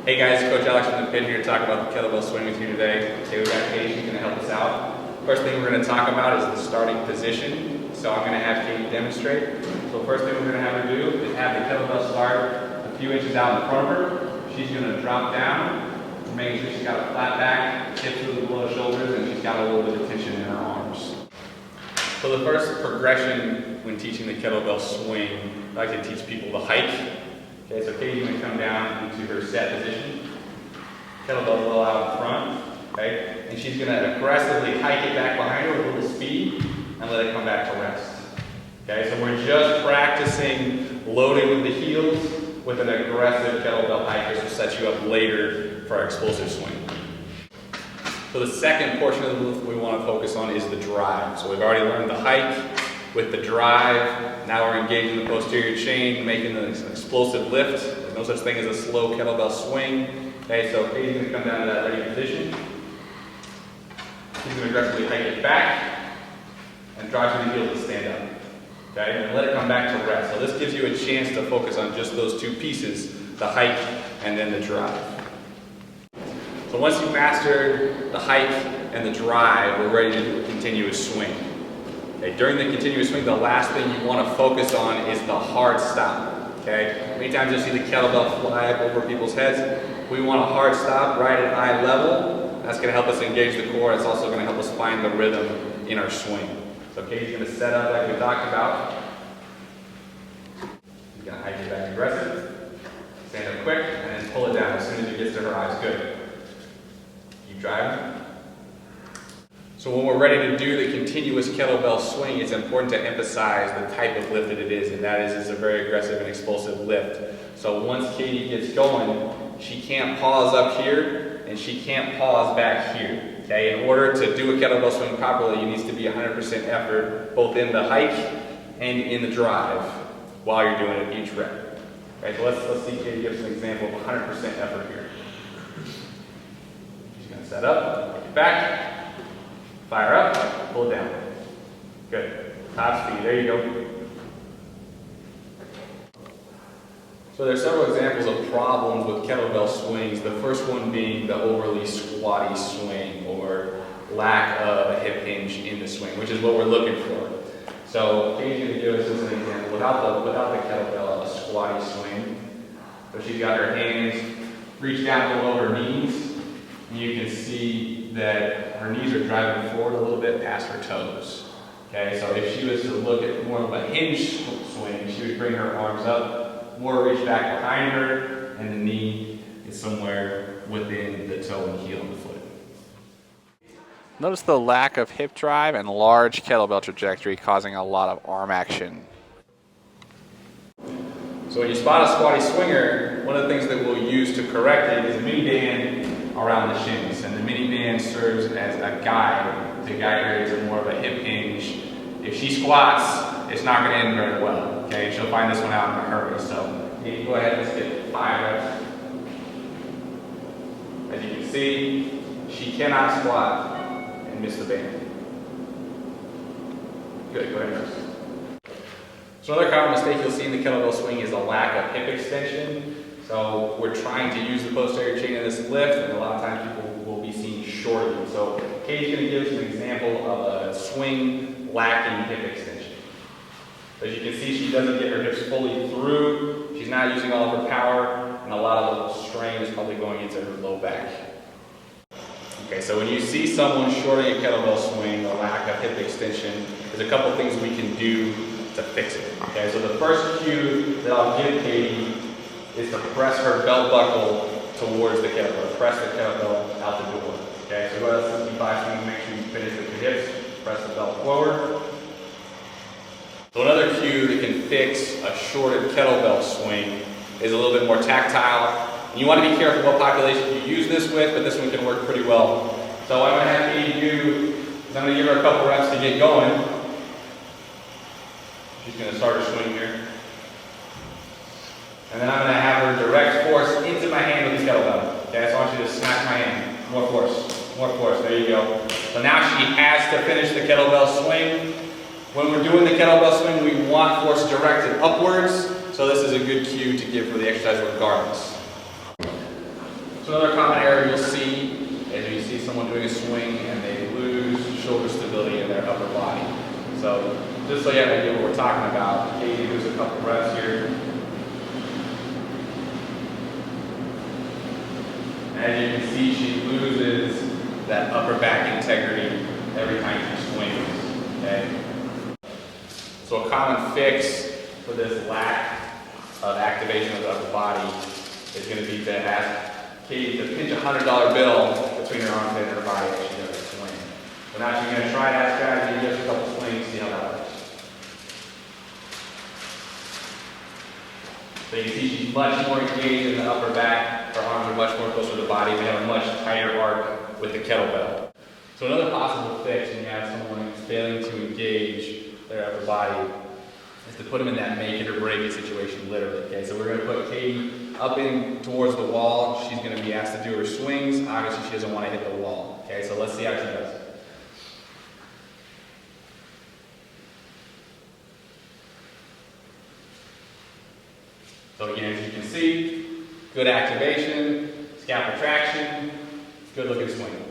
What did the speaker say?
Hey guys, Coach Alex from the pit here to talk about the kettlebell swing with you today. Today we've got Katie, who's going to help us out. First thing we're going to talk about is the starting position. So I'm going to have Katie demonstrate. So first thing we're going to have her do is have the kettlebell start a few inches out in front of her. She's going to drop down, making sure she's got a flat back, hips a little below shoulders, and she's got a little bit of tension in her arms. So the first progression when teaching the kettlebell swing, I like to teach people the hike. Okay, so Katie's going to come down into her set position. Kettlebell a little out in front, okay? And she's going to aggressively hike it back behind her with a little speed and let it come back to rest. Okay, so we're just practicing loading with the heels with an aggressive kettlebell hike. This will set you up later for our explosive swing. So the second portion of the move we want to focus on is the drive. So we've already learned the hike. With the drive, now we're engaging the posterior chain, making an explosive lift. There's no such thing as a slow kettlebell swing. Okay, so Katie's going to come down to that ready position. She's going to aggressively hike it back and drive through the heels to stand up. Okay, and let it come back to rest. So this gives you a chance to focus on just those two pieces, the hike and then the drive. So once you've mastered the hike and the drive, we're ready to do a continuous swing. Okay, during the continuous swing, the last thing you want to focus on is the hard stop. Okay, many times you'll see the kettlebell fly up over people's heads. We want a hard stop right at eye level. That's going to help us engage the core. It's also going to help us find the rhythm in our swing. So Katie's going to set up like we talked about. She's going to hike it back aggressive, stand up quick, and then pull it down as soon as it gets to her eyes. Good. Keep driving. So when we're ready to do the continuous kettlebell swing, it's important to emphasize the type of lift that it is, and that is it's a very aggressive and explosive lift. So once Katie gets going, she can't pause up here, and she can't pause back here. Okay, in order to do a kettlebell swing properly, you need to be 100% effort, both in the hike and in the drive, while you're doing it each rep. Okay, so let's see Katie give us an example of 100% effort here. She's going to set up, get back. Fire up, pull it down. Good. Top speed, there you go. So there are several examples of problems with kettlebell swings. The first one being the overly squatty swing or lack of a hip hinge in the swing, which is what we're looking for. So Katie's going to give us as an example without the kettlebell, a squatty swing. So she's got her hands reached down below her knees. And you can see that her knees are driving forward a little bit past her toes. Okay, so if she was to look at more of a hinge swing, she would bring her arms up, more reach back behind her, and the knee is somewhere within the toe and heel of the foot. Notice the lack of hip drive and large kettlebell trajectory causing a lot of arm action. So when you spot a squatty swinger, one of the things that we'll use to correct it is a mini band around the shins, and the mini band serves as a guide to guide her into more of a hip hinge. If she squats, it's not going to end very well. Okay, she'll find this one out in a hurry. So go ahead, let's get 5 reps. As you can see, she cannot squat and miss the band. Good, go ahead first. So another common mistake you'll see in the kettlebell swing is a lack of hip extension. So we're trying to use the posterior chain in this lift, and a lot of times people will be seen shortly. So Katie's going to give us an example of a swing lacking hip extension. So as you can see, she doesn't get her hips fully through. She's not using all of her power, and a lot of the strain is probably going into her low back. Okay, so when you see someone shorting a kettlebell swing, a lack of hip extension, there's a couple things we can do to fix it. Okay, so the first cue that I'll give Katie is to press her belt buckle towards the kettlebell. Press the kettlebell out the door. Okay, so go ahead, 65 swing, make sure you finish with your hips. Press the belt forward. So another cue that can fix a shorted kettlebell swing is a little bit more tactile. And you want to be careful what population you use this with, but this one can work pretty well. So what I'm going to have Katie do is I'm going to give her a couple reps to get going. She's going to start her swing here. And then I'm going to have her direct force into my hand with the kettlebell. Okay, so I want you to smack my hand. More force, there you go. So now she has to finish the kettlebell swing. When we're doing the kettlebell swing, we want force directed upwards. So this is a good cue to give for the exercise regardless. So another common error you'll see is you see someone doing a swing and they lose shoulder stability in their upper body. So just so you have an idea what we're talking about, Katie does a couple reps here. As you can see, she loses that upper back integrity every time she swings. Okay? So a common fix for this lack of activation of the upper body is going to be to ask Katie to pinch a $100 bill between her armpit and her body as she does a swing. So now she's going to try that strategy, just a couple swings, see how that works. So you can see she's much more engaged in the upper back. Her arms are much more close to the body. We have a much tighter arc with the kettlebell. So another possible fix when you have someone who's failing to engage their upper body is to put them in that make it or break it situation, literally. Okay, so we're going to put Katie up in towards the wall. She's going to be asked to do her swings. Obviously, she doesn't want to hit the wall. Okay, so let's see how she does. So again, as you can see, good activation, scalp retraction, good looking swing.